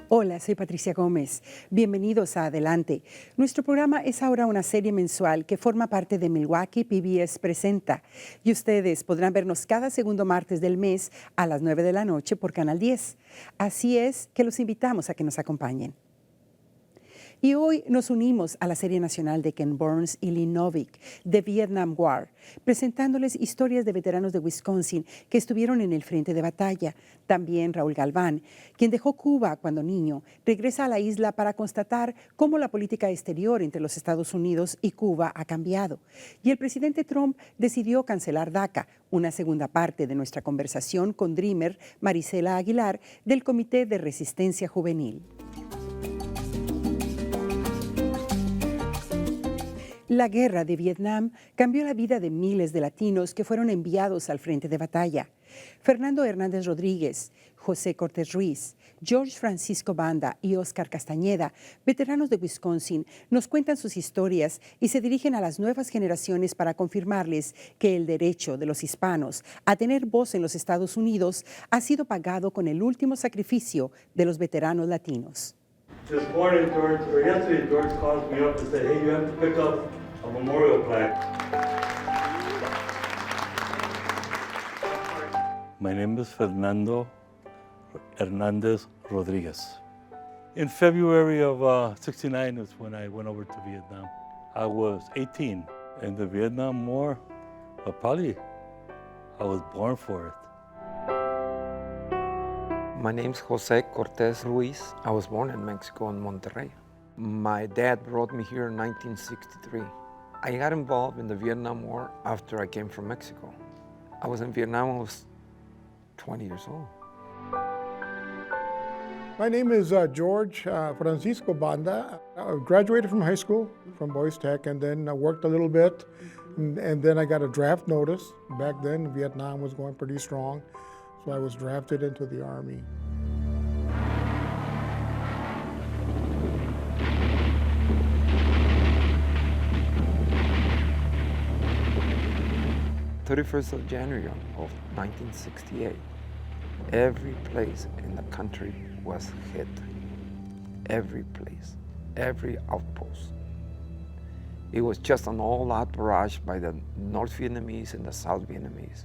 Hola, soy Patricia Gómez. Bienvenidos a Adelante. Nuestro programa es ahora una serie mensual que forma parte de Milwaukee PBS Presenta y ustedes podrán vernos cada segundo martes del mes a las 9 de la noche por Canal 10. Así es que los invitamos a que nos acompañen. Y hoy nos unimos a la serie nacional de Ken Burns y Lee Novick, The Vietnam War, presentándoles historias de veteranos de Wisconsin que estuvieron en el frente de batalla. También Raúl Galván, quien dejó Cuba cuando niño, regresa a la isla para constatar cómo la política exterior entre los Estados Unidos y Cuba ha cambiado. Y el presidente Trump decidió cancelar DACA, una segunda parte de nuestra conversación con Dreamer Marisela Aguilar del Comité de Resistencia Juvenil. La guerra de Vietnam cambió la vida de miles de latinos que fueron enviados al frente de batalla. Fernando Hernández Rodríguez, José Cortés Ruiz, George Francisco Banda y Oscar Castañeda, veteranos de Wisconsin, nos cuentan sus historias y se dirigen a las nuevas generaciones para confirmarles que el derecho de los hispanos a tener voz en los Estados Unidos ha sido pagado con el último sacrificio de los veteranos latinos. This morning, yesterday, George called me up and said, hey, you have to pick up a memorial plaque. My name is Fernando Hernandez Rodriguez. In February of '69 is when I went over to Vietnam. I was 18. In the Vietnam War, probably I was born for it. My name's Jose Cortés Ruiz. I was born in Mexico, in Monterrey. My dad brought me here in 1963. I got involved in the Vietnam War after I came from Mexico. I was in Vietnam when I was 20 years old. My name is George Francisco Banda. I graduated from high school, from Boys Tech, and then I worked a little bit, and then I got a draft notice. Back then, Vietnam was going pretty strong. So I was drafted into the Army. January 31st of 1968, every place in the country was hit. Every place, every outpost. It was just an all-out barrage by the North Vietnamese and the South Vietnamese.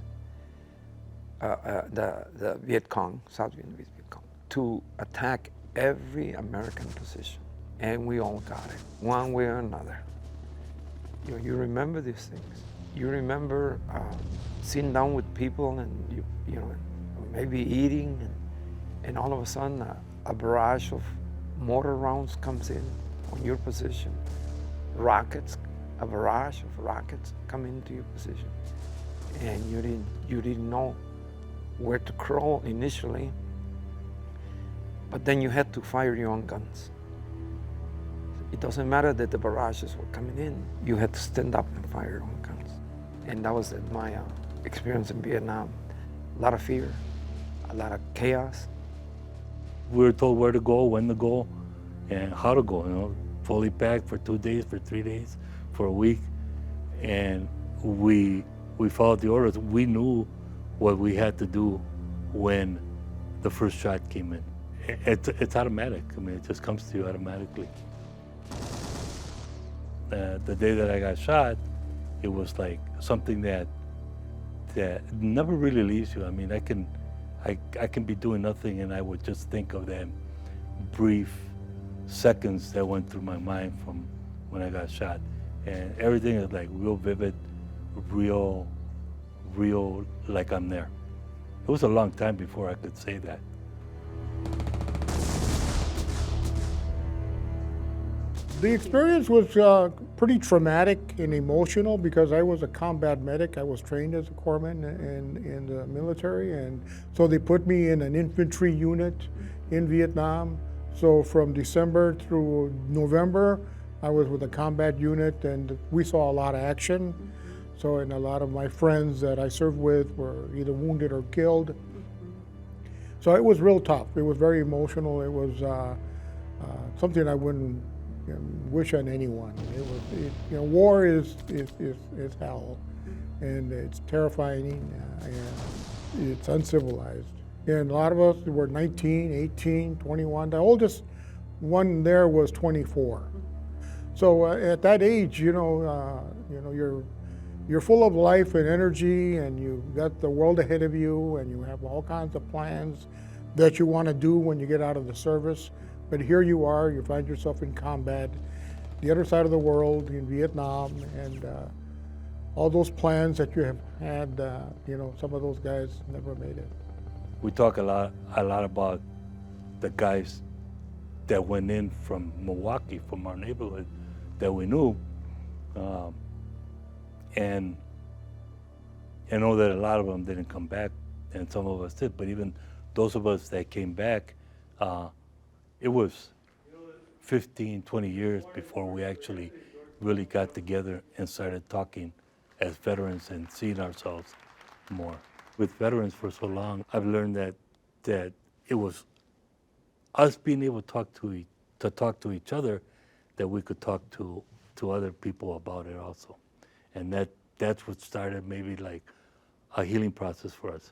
The Viet Cong, South Vietnamese Viet Cong, to attack every American position. And we all got it, one way or another. You remember these things. You remember sitting down with people and you know, maybe eating, and all of a sudden a barrage of mortar rounds comes in on your position. Rockets, a barrage of rockets come into your position. And you didn't know where to crawl initially, but then you had to fire your own guns. It doesn't matter that the barrages were coming in, you had to stand up and fire your own guns. And that was my experience in Vietnam. A lot of fear, a lot of chaos. We were told where to go, when to go, and how to go, you know, fully packed for 2 days, for 3 days, for a week. And we followed the orders. We knew what we had to do when the first shot came in. It's automatic. I mean, it just comes to you automatically. The day that I got shot, it was like something that never really leaves you. I mean, I can be doing nothing and I would just think of that brief seconds that went through my mind from when I got shot. And everything is like real vivid, real like I'm there. It was a long time before I could say that. The experience was pretty traumatic and emotional because I was a combat medic. I was trained as a corpsman in the military, and so they put me in an infantry unit in Vietnam. So from December through November, I was with a combat unit, and we saw a lot of action. So, and a lot of my friends that I served with were either wounded or killed. So it was real tough. It was very emotional. It was something I wouldn't wish on anyone. War is hell, and it's terrifying, and it's uncivilized. And a lot of us were 19, 18, 21. The oldest one there was 24. So at that age, you're full of life and energy, and you've got the world ahead of you, and you have all kinds of plans that you want to do when you get out of the service. But here you are, you find yourself in combat, the other side of the world, in Vietnam, and all those plans that you have had, some of those guys never made it. We talk a lot about the guys that went in from Milwaukee, from our neighborhood that we knew, and I know that a lot of them didn't come back, and some of us did. But even those of us that came back, it was 15, 20 years before we actually really got together and started talking as veterans and seeing ourselves more. With veterans for so long, I've learned that it was us being able to talk to each other, that we could talk to other people about it also. And that's what started maybe like a healing process for us.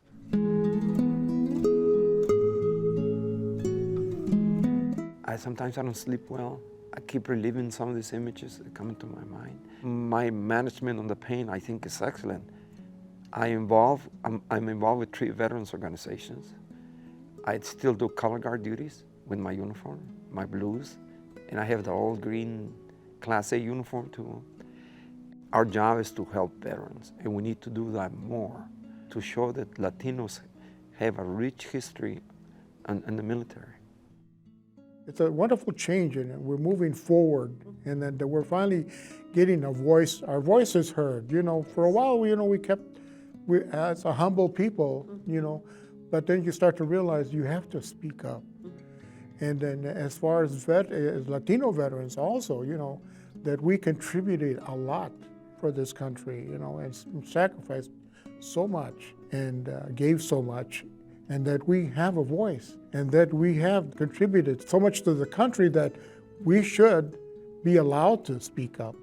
Sometimes I don't sleep well. I keep reliving some of these images that come into my mind. My management on the pain, I think, is excellent. I'm involved with 3 veterans organizations. I still do color guard duties with my uniform, my blues, and I have the all green Class A uniform too. Our job is to help veterans, and we need to do that more to show that Latinos have a rich history in the military. It's a wonderful change, and we're moving forward, and that we're finally getting a voice. Our voice is heard. For a while, we kept as a humble people, but then you start to realize you have to speak up. And then as far as Latino veterans also, that we contributed a lot for this country, and sacrificed so much and gave so much, and that we have a voice, and that we have contributed so much to the country that we should be allowed to speak up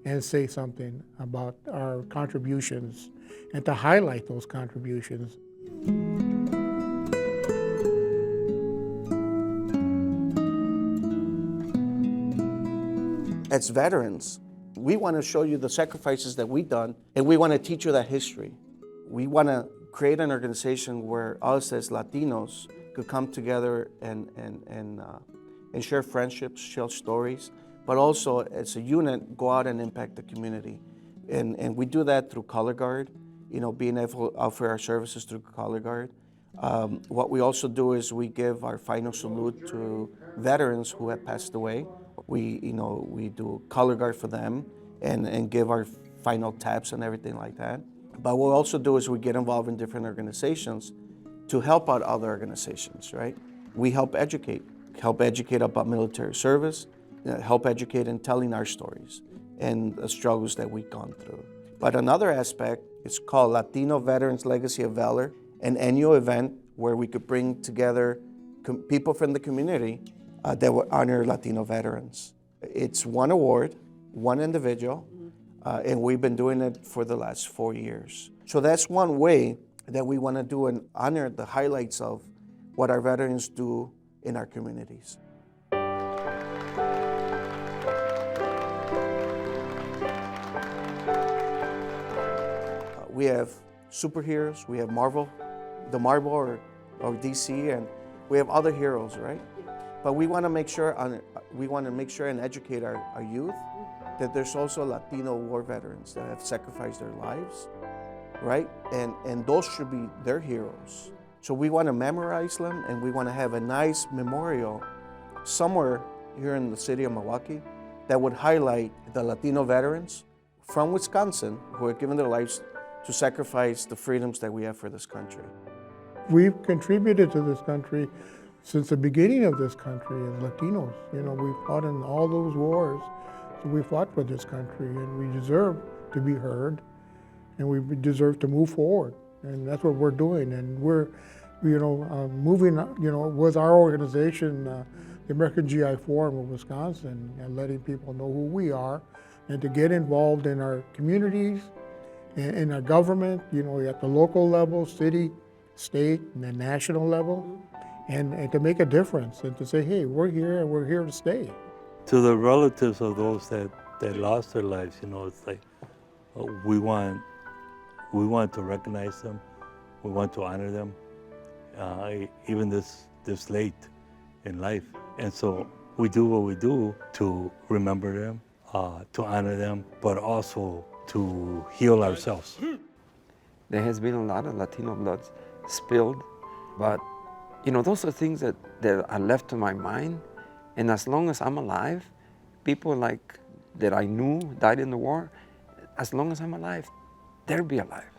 and say something about our contributions and to highlight those contributions. As veterans, we want to show you the sacrifices that we've done, and we want to teach you that history. We want to create an organization where us as Latinos could come together and share friendships, share stories, but also as a unit go out and impact the community. And we do that through Color Guard, being able to offer our services through Color Guard. What we also do is we give our final salute to veterans who have passed away. We do Color Guard for them and give our final taps and everything like that. But what we also do is we get involved in different organizations to help out other organizations, right? We help educate about military service, help educate in telling our stories and the struggles that we've gone through. But another aspect is called Latino Veterans Legacy of Valor, an annual event where we could bring together people from the community that would honor Latino veterans. It's one award, one individual, and we've been doing it for the last 4 years. So that's one way that we want to do and honor the highlights of what our veterans do in our communities. We have superheroes, we have Marvel, the Marvel or DC, and we have other heroes, right? But we want to make sure and educate our youth that there's also Latino war veterans that have sacrificed their lives, right? And those should be their heroes. So we want to memorize them, and we want to have a nice memorial somewhere here in the city of Milwaukee that would highlight the Latino veterans from Wisconsin who have given their lives to sacrifice the freedoms that we have for this country. We've contributed to this country since the beginning of this country as Latinos. We fought in all those wars. So we fought for this country, and we deserve to be heard, and we deserve to move forward. And that's what we're doing. And we're, moving, with our organization, the American GI Forum of Wisconsin, and letting people know who we are, and to get involved in our communities, in our government, at the local level, city, state and the national level, and to make a difference and to say, hey, we're here and we're here to stay. To the relatives of those that lost their lives, you know, it's like we want to recognize them, we want to honor them, even this late in life. And so we do what we do to remember them, to honor them, but also to heal ourselves. There has been a lot of Latino blood spilled, but you know, those are things that are left to my mind. And as long as I'm alive, people like that I knew died in the war, as long as I'm alive, they'll be alive.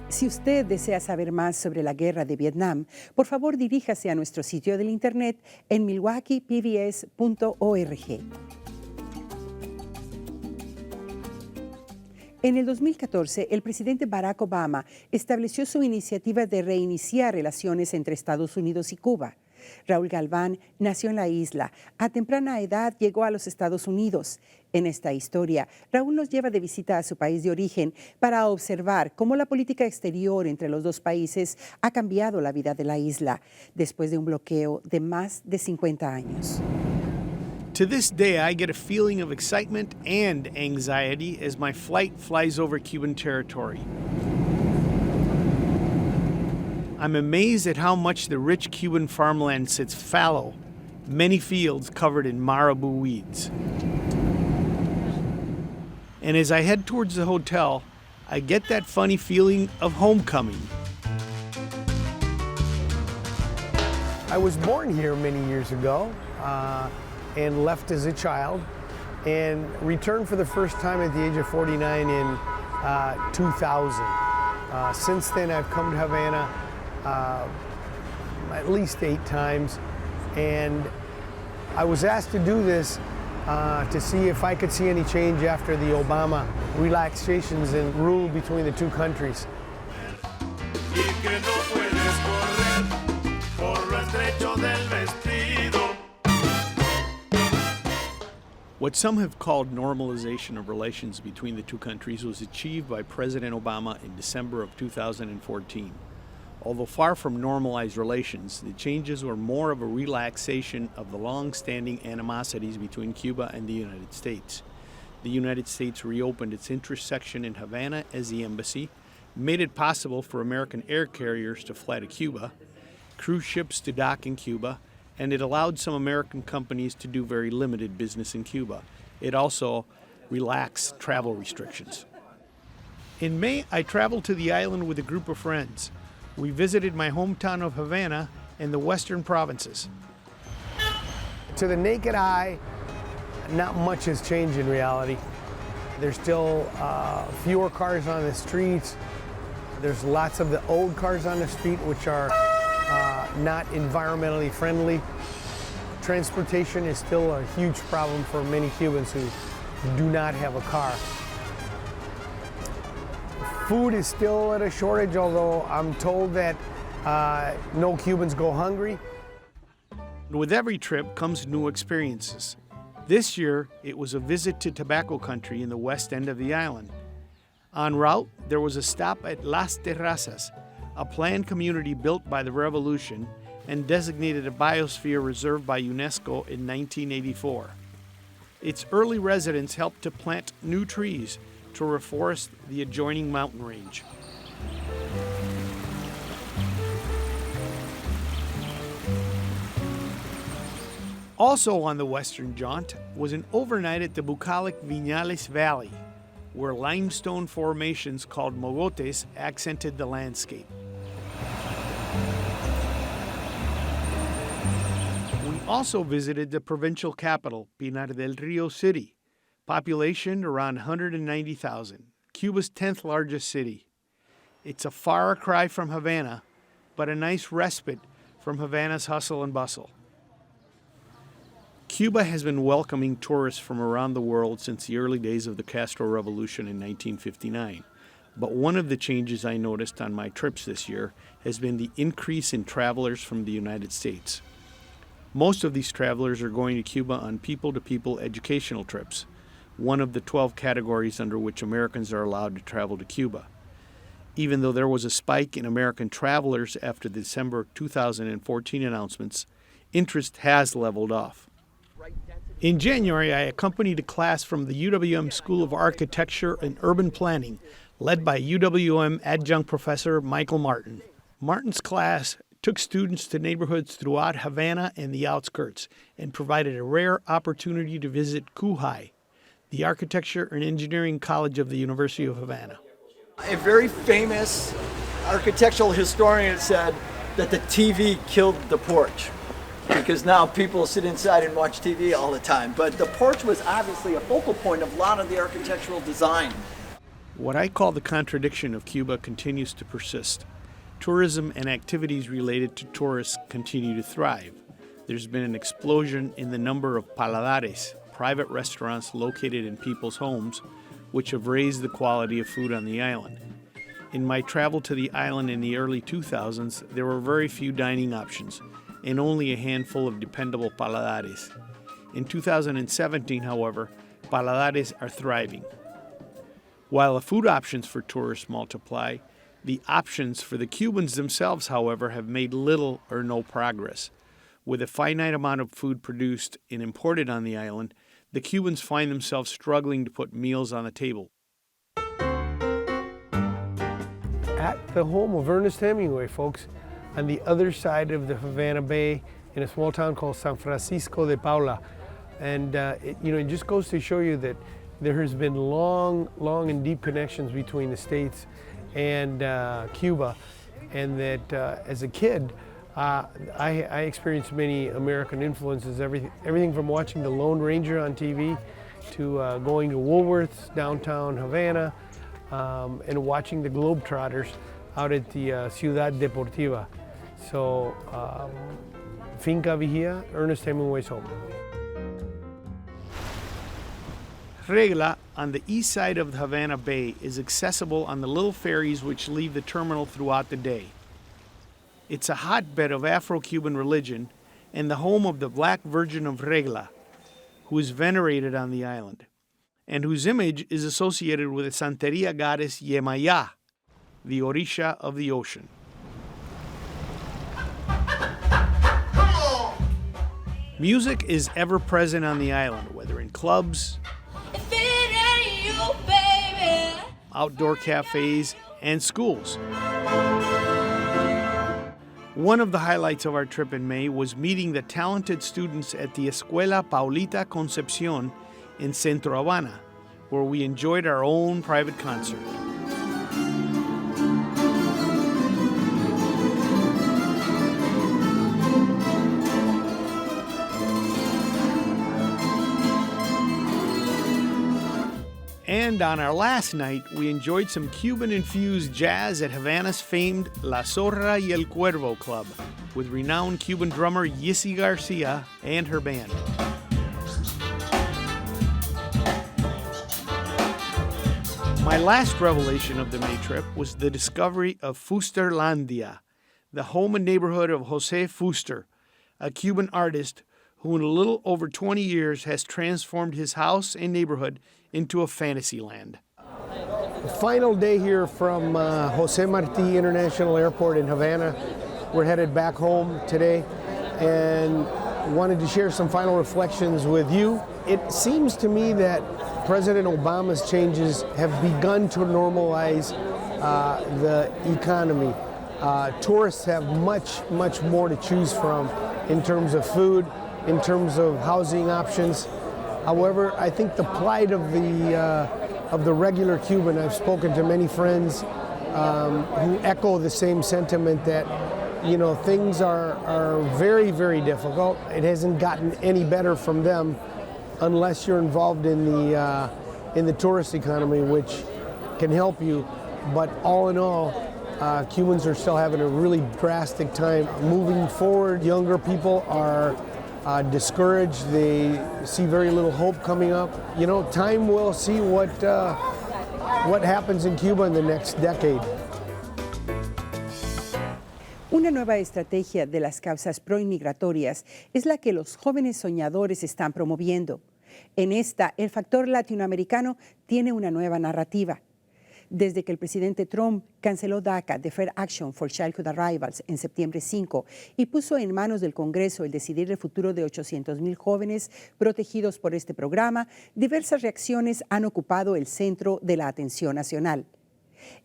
Si usted desea saber más sobre la guerra de Vietnam, por favor diríjase a nuestro sitio del internet en milwaukeepbs.org. En el 2014, el presidente Barack Obama estableció su iniciativa de reiniciar relaciones entre Estados Unidos y Cuba. Raúl Galván nació en la isla. A temprana edad llegó a los Estados Unidos. En esta historia, Raúl nos lleva de visita a su país de origen para observar cómo la política exterior entre los dos países ha cambiado la vida de la isla después de un bloqueo de más de 50 años. To this day, I get a feeling of excitement and anxiety as my flight flies over Cuban territory. I'm amazed at how much the rich Cuban farmland sits fallow, many fields covered in marabou weeds. And as I head towards the hotel, I get that funny feeling of homecoming. I was born here many years ago and left as a child and returned for the first time at the age of 49 in 2000. Since then, I've come to Havana at least 8 times, and I was asked to do this to see if I could see any change after the Obama relaxations and rule between the two countries. What some have called normalization of relations between the two countries was achieved by President Obama in December of 2014. Although far from normalized relations, the changes were more of a relaxation of the long-standing animosities between Cuba and the United States. The United States reopened its interest section in Havana as the embassy, made it possible for American air carriers to fly to Cuba, cruise ships to dock in Cuba, and it allowed some American companies to do very limited business in Cuba. It also relaxed travel restrictions. In May, I traveled to the island with a group of friends. We visited my hometown of Havana and the western provinces. To the naked eye, not much has changed in reality. There's still fewer cars on the streets. There's lots of the old cars on the street which are not environmentally friendly. Transportation is still a huge problem for many Cubans who do not have a car. Food is still at a shortage, although I'm told that no Cubans go hungry. With every trip comes new experiences. This year, it was a visit to tobacco country in the west end of the island. En route, there was a stop at Las Terrazas, a planned community built by the Revolution and designated a biosphere reserve by UNESCO in 1984. Its early residents helped to plant new trees to reforest the adjoining mountain range. Also on the western jaunt was an overnight at the Bucolic Viñales Valley, where limestone formations called mogotes accented the landscape. We also visited the provincial capital, Pinar del Rio City, population around 190,000, Cuba's 10th largest city. It's a far cry from Havana, but a nice respite from Havana's hustle and bustle. Cuba has been welcoming tourists from around the world since the early days of the Castro Revolution in 1959. But one of the changes I noticed on my trips this year has been the increase in travelers from the United States. Most of these travelers are going to Cuba on people-to-people educational trips. one of the 12 categories under which Americans are allowed to travel to Cuba. Even though there was a spike in American travelers after the December 2014 announcements, interest has leveled off. In January, I accompanied a class from the UWM School of Architecture and Urban Planning, led by UWM adjunct professor Michael Martin. Martin's class took students to neighborhoods throughout Havana and the outskirts and provided a rare opportunity to visit CUHI, the Architecture and Engineering College of the University of Havana. A very famous architectural historian said that the TV killed the porch, because now people sit inside and watch TV all the time. But the porch was obviously a focal point of a lot of the architectural design. What I call the contradiction of Cuba continues to persist. Tourism and activities related to tourists continue to thrive. There's been an explosion in the number of paladares, private restaurants located in people's homes, which have raised the quality of food on the island. In my travel to the island in the early 2000s, there were very few dining options and only a handful of dependable paladares. In 2017, however, paladares are thriving. While the food options for tourists multiply, the options for the Cubans themselves, however, have made little or no progress. With a finite amount of food produced and imported on the island, the Cubans find themselves struggling to put meals on the table. At the home of Ernest Hemingway, folks, on the other side of the Havana Bay in a small town called San Francisco de Paula. And it just goes to show you that there has been long and deep connections between the States and Cuba, and that as a kid, I experienced many American influences, everything from watching The Lone Ranger on TV to going to Woolworth's downtown Havana and watching the Globetrotters out at the Ciudad Deportiva. So, Finca Vigía, Ernest Hemingway's home. Regla, on the east side of the Havana Bay, is accessible on the little ferries which leave the terminal throughout the day. It's a hotbed of Afro-Cuban religion and the home of the Black Virgin of Regla, who is venerated on the island, and whose image is associated with the Santeria goddess Yemaya, the Orisha of the ocean. Music is ever present on the island, whether in clubs, outdoor cafes, and schools. One of the highlights of our trip in May was meeting the talented students at the Escuela Paulita Concepcion in Centro Habana, where we enjoyed our own private concert. And on our last night, we enjoyed some Cuban-infused jazz at Havana's famed La Zorra y el Cuervo Club, with renowned Cuban drummer Yissy Garcia and her band. My last revelation of the May trip was the discovery of Fusterlandia, the home and neighborhood of Jose Fuster, a Cuban artist who in a little over 20 years has transformed his house and neighborhood into a fantasy land. Final day here from Jose Marti International Airport in Havana. We're headed back home today and wanted to share some final reflections with you. It seems to me that President Obama's changes have begun to normalize the economy. Tourists have much more to choose from in terms of food, in terms of housing options. However, I think the plight of the regular Cuban, I've spoken to many friends who echo the same sentiment that, things are very, very difficult. It hasn't gotten any better from them unless you're involved in the tourist economy, which can help you. But all in all, Cubans are still having a really drastic time moving forward. Younger people are discouraged. They see very little hope coming up. Time will see what happens in Cuba in the next decade. Una nueva estrategia de las causas proinmigratorias es la que los jóvenes soñadores están promoviendo. En esta, el factor latinoamericano tiene una nueva narrativa. Desde que el presidente Trump canceló DACA, Deferred Action for Childhood Arrivals, en septiembre 5 y puso en manos del Congreso el decidir el futuro de 800,000 jóvenes protegidos por este programa, diversas reacciones han ocupado el centro de la atención nacional.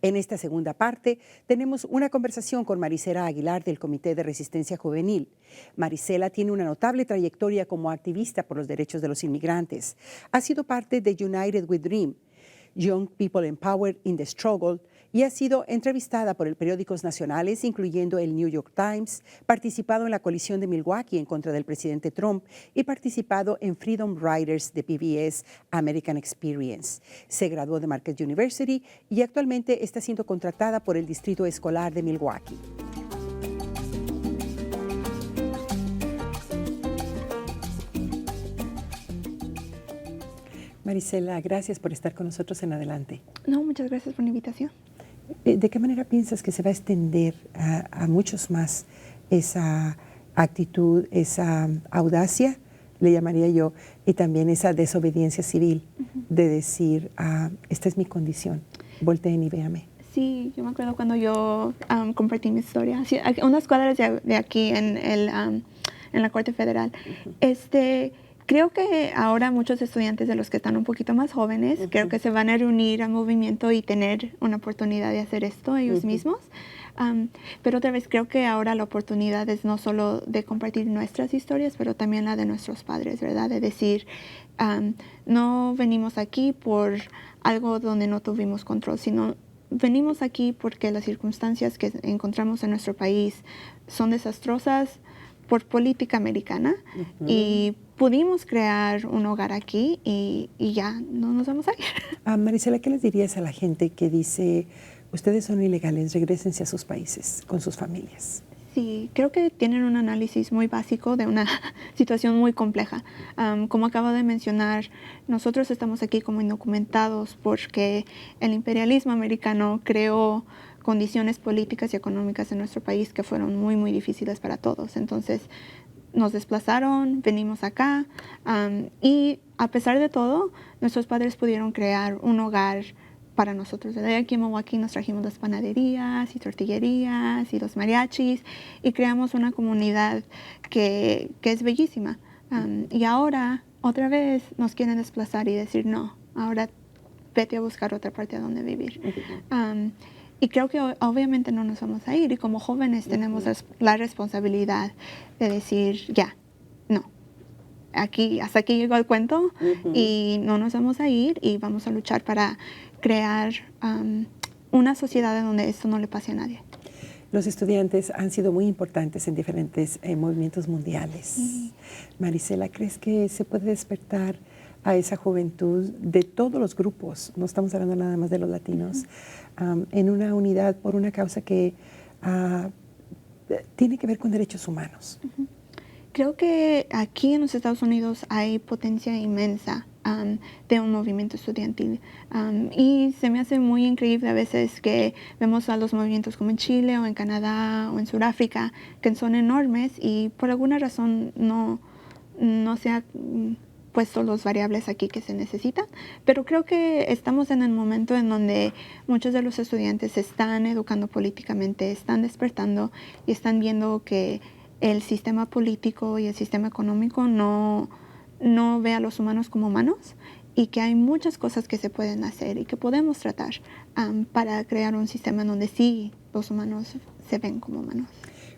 En esta segunda parte tenemos una conversación con Marisela Aguilar del Comité de Resistencia Juvenil. Marisela tiene una notable trayectoria como activista por los derechos de los inmigrantes. Ha sido parte de United We Dream, Young People Empowered in the Struggle, y ha sido entrevistada por periódicos nacionales, incluyendo el New York Times, participado en la coalición de Milwaukee en contra del presidente Trump y participado en Freedom Riders de PBS American Experience. Se graduó de Marquette University y actualmente está siendo contratada por el Distrito Escolar de Milwaukee. Marisela, gracias por estar con nosotros en Adelante. No, muchas gracias por la invitación. ¿De qué manera piensas que se va a extender a muchos más esa actitud, esa audacia, le llamaría yo, y también esa desobediencia civil de decir, esta es mi condición, volteen y véame? Sí, yo me acuerdo cuando yo compartí mi historia, unas cuadras de aquí en la Corte Federal. Creo que ahora muchos estudiantes de los que están un poquito más jóvenes, creo que se van a reunir al movimiento y tener una oportunidad de hacer esto ellos mismos. Pero otra vez creo que ahora la oportunidad es no solo de compartir nuestras historias, pero también la de nuestros padres, ¿verdad? De decir, no venimos aquí por algo donde no tuvimos control, sino venimos aquí porque las circunstancias que encontramos en nuestro país son desastrosas por política americana y pudimos crear un hogar aquí y ya no nos vamos a ir. Marisela, ¿qué les dirías a la gente que dice, ustedes son ilegales, regrésense a sus países con sus familias? Sí, creo que tienen un análisis muy básico de una situación muy compleja. Como acabo de mencionar, nosotros estamos aquí como indocumentados porque el imperialismo americano creó condiciones políticas y económicas en nuestro país que fueron muy, muy difíciles para todos. Entonces, nos desplazaron, venimos acá y a pesar de todo, nuestros padres pudieron crear un hogar para nosotros. De aquí en Milwaukee nos trajimos las panaderías y tortillerías y los mariachis y creamos una comunidad que es bellísima. Y ahora, otra vez, nos quieren desplazar y decir, no, ahora vete a buscar otra parte a donde vivir. Y creo que obviamente no nos vamos a ir y como jóvenes tenemos la responsabilidad de decir, ya, no, hasta aquí llegó el cuento y no nos vamos a ir y vamos a luchar para crear una sociedad en donde esto no le pase a nadie. Los estudiantes han sido muy importantes en diferentes movimientos mundiales. Marisela, ¿crees que se puede despertar a esa juventud de todos los grupos, no estamos hablando nada más de los latinos, en una unidad por una causa que tiene que ver con derechos humanos? Creo que aquí en los Estados Unidos hay potencia inmensa de un movimiento estudiantil y se me hace muy increíble a veces que vemos a los movimientos como en Chile o en Canadá o en Sudáfrica que son enormes y por alguna razón no se ha puesto los variables aquí que se necesitan, pero creo que estamos en el momento en donde muchos de los estudiantes se están educando políticamente, están despertando y están viendo que el sistema político y el sistema económico no ve a los humanos como humanos y que hay muchas cosas que se pueden hacer y que podemos tratar para crear un sistema en donde sí los humanos se ven como humanos.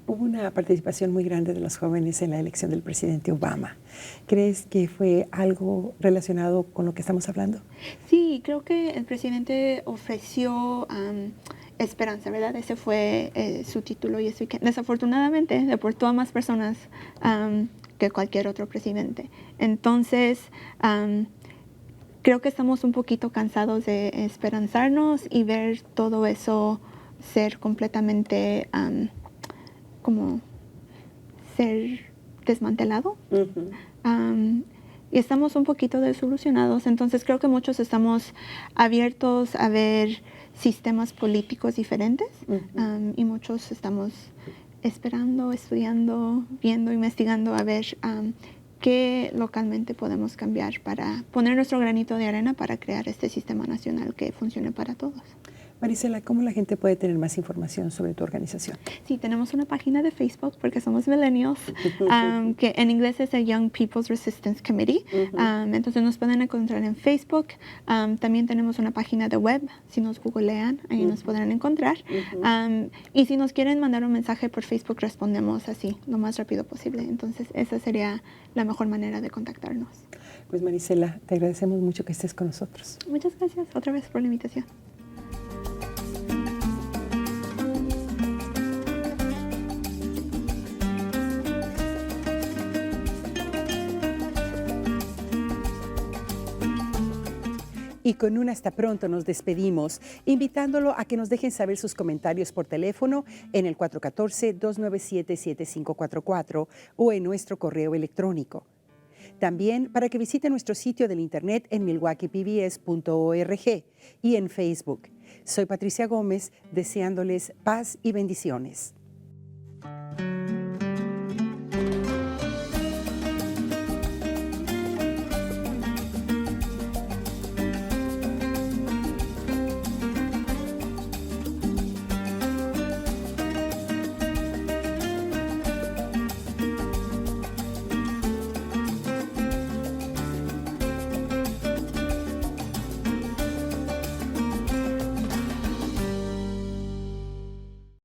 Hubo una participación muy grande de los jóvenes en la elección del presidente Obama. ¿Crees que fue algo relacionado con lo que estamos hablando? Sí, creo que el presidente ofreció esperanza, ¿verdad? Ese fue su título y eso que desafortunadamente deportó a más personas que cualquier otro presidente. Entonces, creo que estamos un poquito cansados de esperanzarnos y ver todo eso ser completamente como ser desmantelado. Y estamos un poquito desilusionados. Entonces creo que muchos estamos abiertos a ver sistemas políticos diferentes y muchos estamos esperando, estudiando, viendo, investigando a ver qué localmente podemos cambiar para poner nuestro granito de arena para crear este sistema nacional que funcione para todos. Marisela, ¿cómo la gente puede tener más información sobre tu organización? Sí, tenemos una página de Facebook porque somos millennials, que en inglés es el Young People's Resistance Committee. Entonces nos pueden encontrar en Facebook. También tenemos una página de web, si nos googlean, ahí nos podrán encontrar. Y si nos quieren mandar un mensaje por Facebook, respondemos así, lo más rápido posible. Entonces esa sería la mejor manera de contactarnos. Pues Marisela, te agradecemos mucho que estés con nosotros. Muchas gracias otra vez por la invitación. Y con un hasta pronto nos despedimos, invitándolo a que nos dejen saber sus comentarios por teléfono en el 414-297-7544 o en nuestro correo electrónico. También para que visite nuestro sitio del internet en milwaukeepbs.org y en Facebook. Soy Patricia Gómez, deseándoles paz y bendiciones.